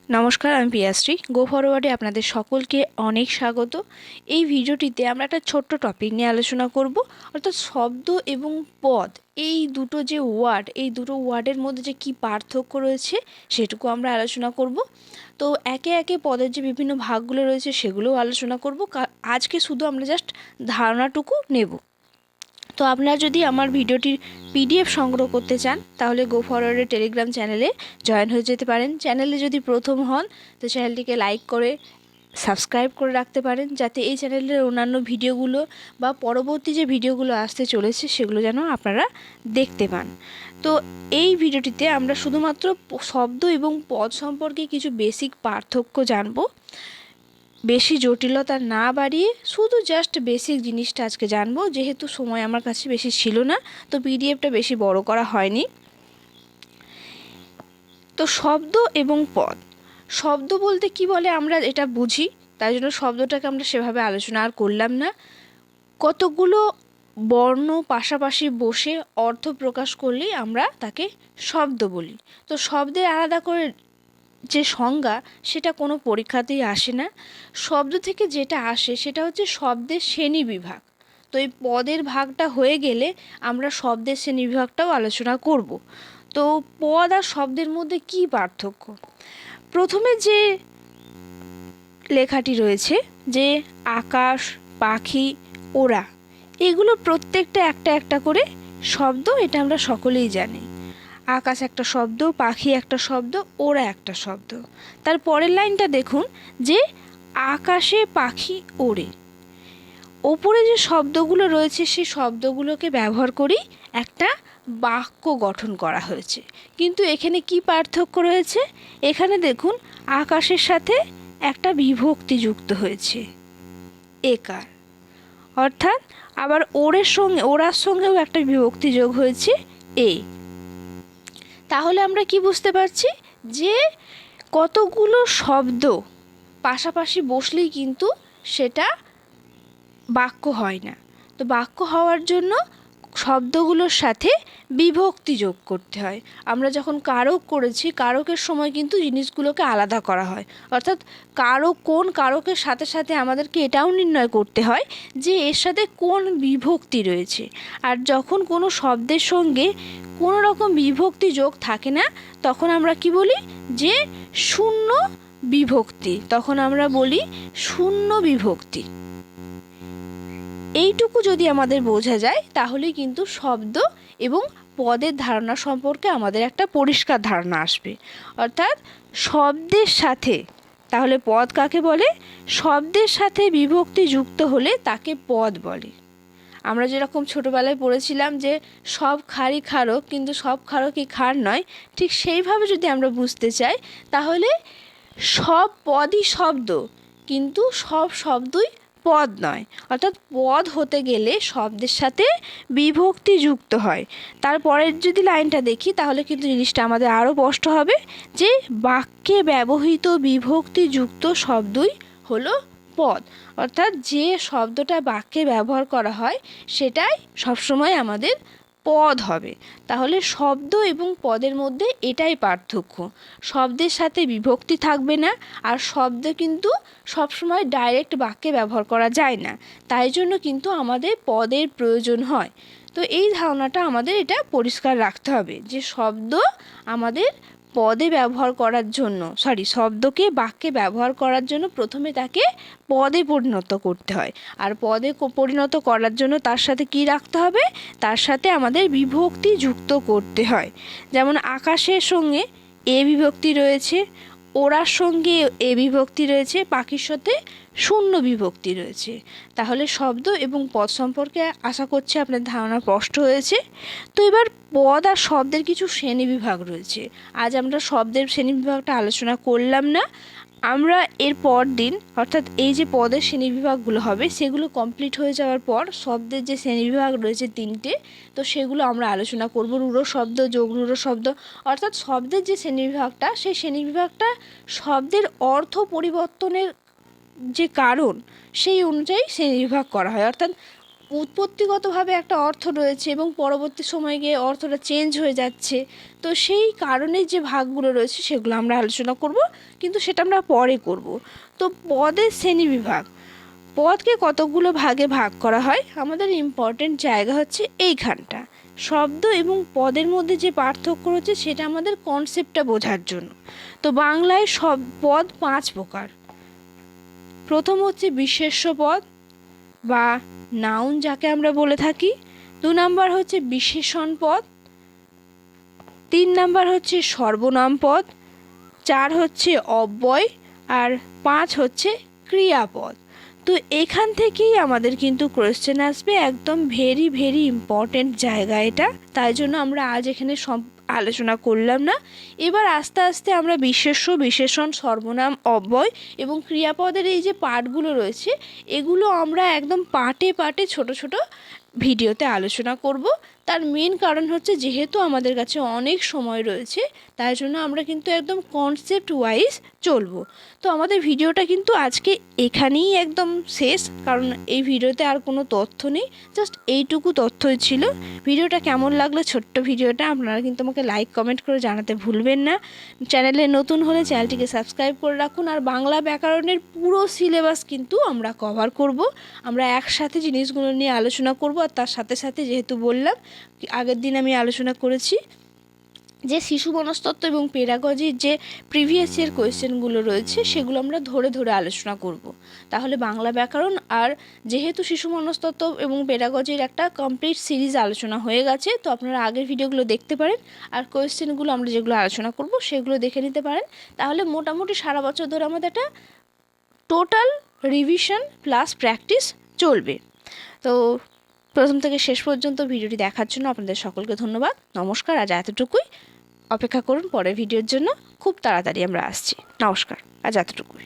নমস্কার, আমি পিয়াশ্রী। গো ফরওয়ার্ডে আপনাদের সকলকে অনেক স্বাগত। এই ভিডিওটিতে আমরা একটা ছোট্ট টপিক নিয়ে আলোচনা করব, অর্থাৎ শব্দ এবং পদ, এই দুটো যে ওয়ার্ড, এই দুটো ওয়ার্ডের মধ্যে যে কী পার্থক্য রয়েছে সেটুকু আমরা আলোচনা করব। তো একে একে পদের যে বিভিন্ন ভাগগুলো রয়েছে সেগুলোও আলোচনা করব। আজকে শুধু আমরা জাস্ট ধারণাটুকু নেব। তো আপনারা যদি আমার ভিডিওটির পিডিএফ সংগ্রহ করতে চান তাহলে গো ফরওয়ার্ডের টেলিগ্রাম চ্যানেলে জয়েন হয়ে যেতে পারেন। চ্যানেলে যদি প্রথম হন তো চ্যানেলটিকে লাইক করে সাবস্ক্রাইব করে রাখতে পারেন, যাতে এই চ্যানেলের অন্যান্য ভিডিওগুলো বা পরবর্তী যে ভিডিওগুলো আসতে চলেছে সেগুলো যেন আপনারা দেখতে পান। তো এই ভিডিওটিতে আমরা শুধুমাত্র শব্দ এবং পদ সম্পর্কে কিছু বেসিক পার্থক্য জানব। বেশি জটিলতা না বাড়িয়ে শুধু জাস্ট বেসিক জিনিসটা আজকে জানবো, যেহেতু সময় আমার কাছে বেশি ছিল না, তো পিডিএফটা বেশি বড় করা হয়নি। তো শব্দ এবং পদ, শব্দ বলতে কি বলে আমরা এটা বুঝি, তাই জন্য শব্দটাকে আমরা সেভাবে আলোচনা আর করলাম না। কতগুলো বর্ণ পাশাপাশি বসে অর্থ প্রকাশ করলেই আমরা তাকে শব্দ বলি। তো শব্দের আলাদা করে যে সংজ্ঞা সেটা কোনো পরীক্ষাতেই আসে না। শব্দ থেকে যেটা আসে সেটা হচ্ছে শব্দের শ্রেণী বিভাগ। তো এই পদের ভাগটা হয়ে গেলে আমরা শব্দের শ্রেণী বিভাগটাও আলোচনা করব। তো পদ আর শব্দের মধ্যে কি পার্থক্য? প্রথমে যে লেখাটি রয়েছে যে আকাশ, পাখি, ওরা, এগুলো প্রত্যেকটা একটা একটা করে শব্দ, এটা আমরা সকলেই জানি। আকাশ একটা শব্দ, পাখি একটা শব্দ, ওরা একটা শব্দ। তার পরের লাইনটা দেখুন যে আকাশে পাখি ওড়ে। ওপরে যে শব্দগুলো রয়েছে সেই শব্দগুলোকে ব্যবহার করেই একটা বাক্য গঠন করা হয়েছে। কিন্তু এখানে কি পার্থক্য রয়েছে? এখানে দেখুন আকাশের সাথে একটা বিভক্তি যুক্ত হয়েছে, একার। অর্থাৎ আবার ওরার সঙ্গেও একটা বিভক্তি যোগ হয়েছে, এ। তাহলে আমরা কি বুঝতে পারছি যে কতগুলো শব্দ পাশাপাশি বসলেই কিন্তু সেটা বাক্য হয় না। তো বাক্য হওয়ার জন্য শব্দগুলোর সাথে বিভক্তি যোগ করতে হয়। আমরা যখন কারক করেছি, কারকের সময় কিন্তু জিনিসগুলোকে আলাদা করা হয়, অর্থাৎ কারক কোন কারকের সাথে সাথে আমাদেরকে এটাও নির্ণয় করতে হয় যে এর সাথে কোন বিভক্তি রয়েছে। আর যখন কোনো শব্দের সঙ্গে কোনো রকম বিভক্তি যোগ থাকে না তখন আমরা কি বলি যে শূন্য বিভক্তি, তখন আমরা বলি শূন্য বিভক্তি। এইটুকু যদি আমাদের বোঝা যায় তাহলে কিন্তু শব্দ এবং পদের ধারণা সম্পর্কে আমাদের একটা পরিষ্কার ধারণা আসবে। অর্থাৎ শব্দের সাথে, তাহলে পদ কাকে বলে? শব্দের সাথে বিভক্তি যুক্ত হলে তাকে পদ বলে। আমরা যেরকম ছোটোবেলায় পড়েছিলাম যে সব খারই ক্ষারক কিন্তু সব ক্ষারকই ক্ষার নয়, ঠিক সেইভাবে যদি আমরা বুঝতে চাই তাহলে সব পদই শব্দ কিন্তু সব শব্দই পদ নয়। অর্থাৎ পদ হতে গেলে শব্দের সাথে বিভক্তি যুক্ত হয়। তারপরের যদি লাইনটা দেখি তাহলে কিন্তু জিনিসটা আমাদের আরও স্পষ্ট হবে যে বাক্যে ব্যবহৃত বিভক্তি যুক্ত শব্দই হলো পদ। অর্থাৎ যে শব্দটা বাক্যে ব্যবহার করা হয় সেটাই সবসময় আমাদের পদ হবে। তাহলে শব্দ এবং পদের মধ্যে এটাই পার্থক্য। শব্দের সাথে বিভক্তি থাকবে না, আর শব্দ কিন্তু সবসময় ডাইরেক্ট বাক্যে ব্যবহার করা যায় না, তাই জন্য কিন্তু আমাদের পদের প্রয়োজন হয়। তো এই ধারণাটা আমাদের এটা পরিষ্কার রাখতে হবে যে শব্দ আমাদের পদে ব্যবহার করার জন্য, শব্দকে বাক্যে ব্যবহার করার জন্য প্রথমে তাকে পদে পরিণত করতে হয়। আর পদে পরিণত করার জন্য তার সাথে কি রাখতে হবে? তার সাথে আমাদের বিভক্তি যুক্ত করতে হয়। যেমন আকাশের সঙ্গে এ বিভক্তি রয়েছে, ওরার সঙ্গে এ বিভক্তি রয়েছে, পাখির সাথে শূন্য বিভক্তি রয়েছে। তাহলে শব্দ এবং পদ সম্পর্কে আশা করছি আপনার ধারণা স্পষ্ট হয়েছে। তো এবার পদ আর শব্দের কিছু শ্রেণীবিভাগ রয়েছে। আজ আমরা শব্দের শ্রেণীবিভাগটা আলোচনা করলাম না, আমরা এর পর দিন, অর্থাৎ এই যে পদের শ্রেণীবিভাগগুলো হবে সেগুলো কমপ্লিট হয়ে যাওয়ার পর শব্দের যে শ্রেণীবিভাগ রয়েছে তিনটে, তো সেগুলো আমরা আলোচনা করব। রূঢ় শব্দ, যোগ রূঢ় শব্দ, অর্থাৎ শব্দের যে শ্রেণীবিভাগটা সেই শ্রেণীবিভাগটা শব্দের অর্থ পরিবর্তনের যে কারণ সেই অনুযায়ী শ্রেণীবিভাগ করা হয়। অর্থাৎ উৎপত্তিগতভাবে একটা অর্থ রয়েছে এবং পরবর্তী সময়ে গিয়ে অর্থটা চেঞ্জ হয়ে যাচ্ছে। তো সেই কারণে যে ভাগগুলো রয়েছে সেগুলো আমরা আলোচনা করব, কিন্তু সেটা আমরা পরে করব। তো পদের শ্রেণীবিভাগ, পদকে কতগুলো ভাগে ভাগ করা হয়, আমাদের ইম্পর্টেন্ট জায়গা হচ্ছে এইখানটা। শব্দ এবং পদের মধ্যে যে পার্থক্য রয়েছে সেটা আমাদের কনসেপ্টটা বোঝার জন্য। তো বাংলায় সব পদ 5 প্রকার। প্রথম হচ্ছে বিশেষ্য পদ বা নাউন যাকে আমরা বলে থাকি। 2 নাম্বার হচ্ছে বিশেষণ পদ। 3 নাম্বার হচ্ছে সর্বনাম পদ। 4 হচ্ছে অব্যয়। আর 5 হচ্ছে ক্রিয়াপদ। তো এখান থেকেই আমাদের কিন্তু কোয়েশ্চেন আসবে, একদম ভেরি ভেরি ইম্পর্টেন্ট জায়গা এটা। তাই জন্য আমরা আজ এখানে সব আলোচনা করলাম না। এবার আস্তে আস্তে আমরা বিশেষ্য, বিশেষণ, সর্বনাম, অব্যয় এবং ক্রিয়াপদের এই যে পার্টগুলো রয়েছে এগুলো আমরা একদম পার্টে পার্টে ছোট ছোট ভিডিওতে আলোচনা করব। তার মেন কারণ হচ্ছে যেহেতু আমাদের কাছে অনেক সময় রয়েছে, তাই জন্য আমরা কিন্তু একদম কনসেপ্ট ওয়াইজ চলবো। তো আমাদের ভিডিওটা কিন্তু আজকে এখানেই একদম শেষ, কারণ এই ভিডিওতে আর কোনো তথ্য নেই, জাস্ট এইটুকু তথ্যই ছিল। ভিডিওটা কেমন লাগলো, ছোট্ট ভিডিওটা, আপনারা কিন্তু আমাকে লাইক কমেন্ট করে জানাতে ভুলবেন না। চ্যানেলে নতুন হলে চ্যানেলটিকে সাবস্ক্রাইব করে রাখুন। আর বাংলা ব্যাকরণের পুরো সিলেবাস কিন্তু আমরা কভার করব, আমরা একসাথে জিনিসগুলো নিয়ে আলোচনা করব। আর তার সাথে সাথে যেহেতু বললাম আগের দিন আমি আলোচনা করেছি যে শিশু মনস্তত্ত্ব এবং পেডাগজির যে প্রিভিয়াস ইয়ার কোয়েশ্চেনগুলো রয়েছে সেগুলো আমরা ধরে ধরে আলোচনা করব। তাহলে বাংলা ব্যাকরণ আর যেহেতু শিশু মনস্তত্ত্ব এবং পেডাগজির একটা কমপ্লিট সিরিজ আলোচনা হয়ে গেছে, তো আপনারা আগের ভিডিওগুলো দেখতে পারেন। আর কোয়েশ্চেনগুলো আমরা যেগুলো আলোচনা করব সেগুলো দেখে নিতে পারেন। তাহলে মোটামুটি সারা বছর ধরে আমাদের একটা টোটাল রিভিশন প্লাস প্র্যাকটিস চলবে। তো প্রথম থেকে শেষ পর্যন্ত ভিডিওটি দেখার জন্য আপনাদের সকলকে ধন্যবাদ। নমস্কার। আজ এতটুকুই, অপেক্ষা করুন পরের ভিডিওর জন্য। খুব তাড়াতাড়ি আমরা আসছি। নমস্কার, আজ এতটুকুই।